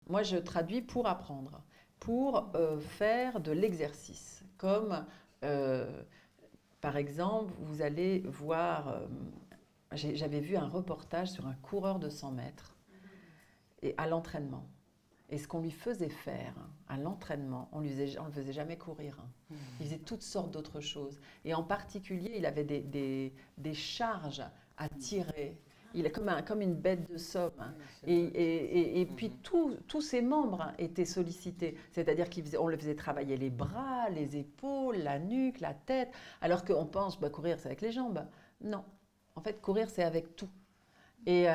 Moi, je traduis pour apprendre, pour faire de l'exercice. Comme, euh, par exemple, vous allez voir, j'avais vu un reportage sur un coureur de 100 mètres et à l'entraînement. Et ce qu'on lui faisait faire à l'entraînement, on ne le faisait jamais courir. Il faisait toutes sortes d'autres choses. Et en particulier, il avait des charges à tirer. Il est comme une bête de somme. Et puis tous ses membres étaient sollicités. C'est-à-dire qu'on le faisait travailler les bras, les épaules, la nuque, la tête. Alors qu'on pense, bah, courir, c'est avec les jambes. Non. En fait, courir, c'est avec tout. Et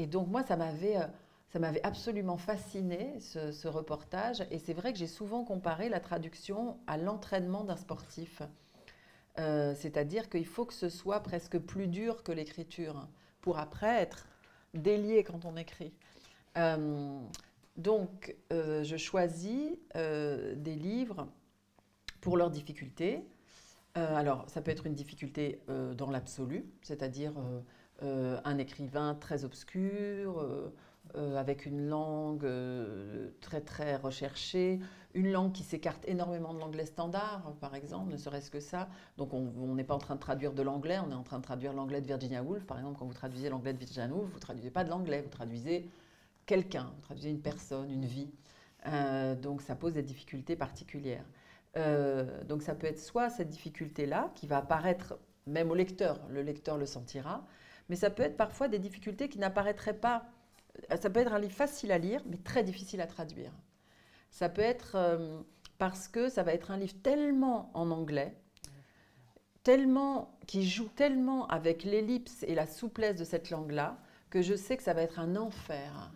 donc, moi, ça m'avait absolument fasciné, ce reportage. Et c'est vrai que j'ai souvent comparé la traduction à l'entraînement d'un sportif. C'est-à-dire qu'il faut que ce soit presque plus dur que l'écriture pour après être délié quand on écrit. Euh, donc, je choisis des livres pour leurs difficultés. Alors, ça peut être une difficulté dans l'absolu, c'est-à-dire un écrivain très obscur, avec une langue très très recherchée, une langue qui s'écarte énormément de l'anglais standard, par exemple, ne serait-ce que ça. Donc on n'est pas en train de traduire de l'anglais, on est en train de traduire l'anglais de Virginia Woolf. Par exemple, quand vous traduisez l'anglais de Virginia Woolf, vous ne traduisez pas de l'anglais, vous traduisez quelqu'un, vous traduisez une personne, une vie. Donc ça pose des difficultés particulières. Donc ça peut être soit cette difficulté-là qui va apparaître même au lecteur, le lecteur le sentira, mais ça peut être parfois des difficultés qui n'apparaîtraient pas. Ça peut être un livre facile à lire, mais très difficile à traduire. Ça peut être parce que ça va être un livre tellement en anglais, tellement, qui joue tellement avec l'ellipse et la souplesse de cette langue-là, que je sais que ça va être un enfer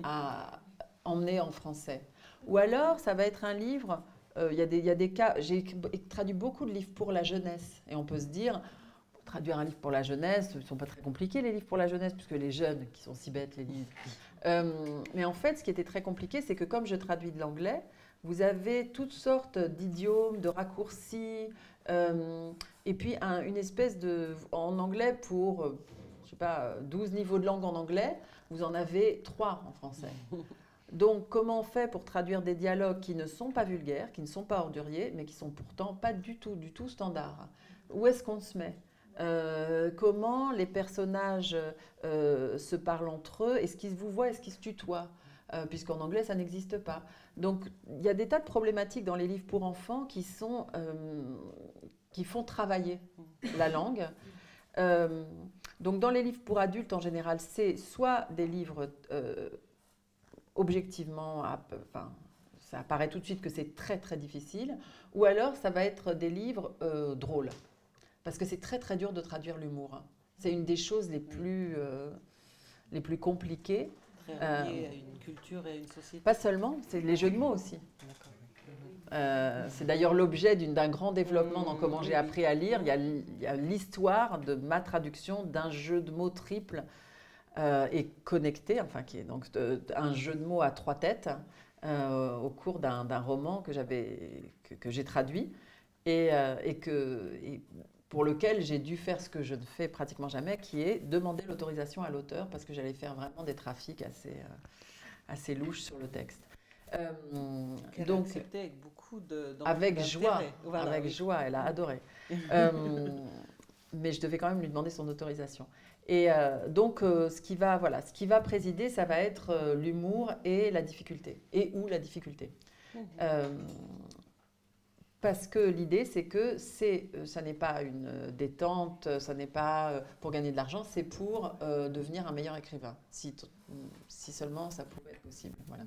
à emmener en français. Ou alors, ça va être un livre, il y a des cas, j'ai traduit beaucoup de livres pour la jeunesse, et on peut se dire, traduire un livre pour la jeunesse, ce ne sont pas très compliqués les livres pour la jeunesse, puisque les jeunes, qui sont si bêtes, les lisent. Mais en fait, ce qui était très compliqué, c'est que comme je traduis de l'anglais, vous avez toutes sortes d'idiomes, de raccourcis, et puis une espèce de... En anglais, pour, je sais pas, 12 niveaux de langue en anglais, vous en avez 3 en français. Donc, comment on fait pour traduire des dialogues qui ne sont pas vulgaires, qui ne sont pas orduriers, mais qui sont pourtant pas du tout standards? Où est-ce qu'on se met? Comment les personnages se parlent entre eux? Est-ce qu'ils vous voient? Est-ce qu'ils se tutoient? Puisqu'en anglais, ça n'existe pas. Donc, il y a des tas de problématiques dans les livres pour enfants qui font travailler la langue. Euh, donc, dans les livres pour adultes, en général, c'est soit des livres objectivement, enfin, ça apparaît tout de suite que c'est très très difficile, ou alors ça va être des livres drôles. Parce que c'est très très dur de traduire l'humour. C'est une des choses les plus compliquées. Très relié à une culture et à une société. Pas seulement, c'est les jeux de mots aussi. C'est d'ailleurs l'objet d'un grand développement dans Comment j'ai appris à lire. Il y a l'histoire de ma traduction d'un jeu de mots triple et connecté, enfin qui est donc un jeu de mots à 3 têtes au cours d'un roman que j'ai traduit et pour lequel j'ai dû faire ce que je ne fais pratiquement jamais, qui est demander l'autorisation à l'auteur parce que j'allais faire vraiment des trafics assez louches sur le texte. Euh, Qu'elle a donc, accepté avec beaucoup avec joie, Voilà, avec oui. joie, elle a adoré. Euh, mais je devais quand même lui demander son autorisation. Et donc, ce qui va présider, ça va être l'humour et la difficulté, et ou la difficulté. Euh, Parce que l'idée, c'est que ça n'est pas une détente, ça n'est pas pour gagner de l'argent, c'est pour devenir un meilleur écrivain, si seulement ça pouvait être possible. Voilà.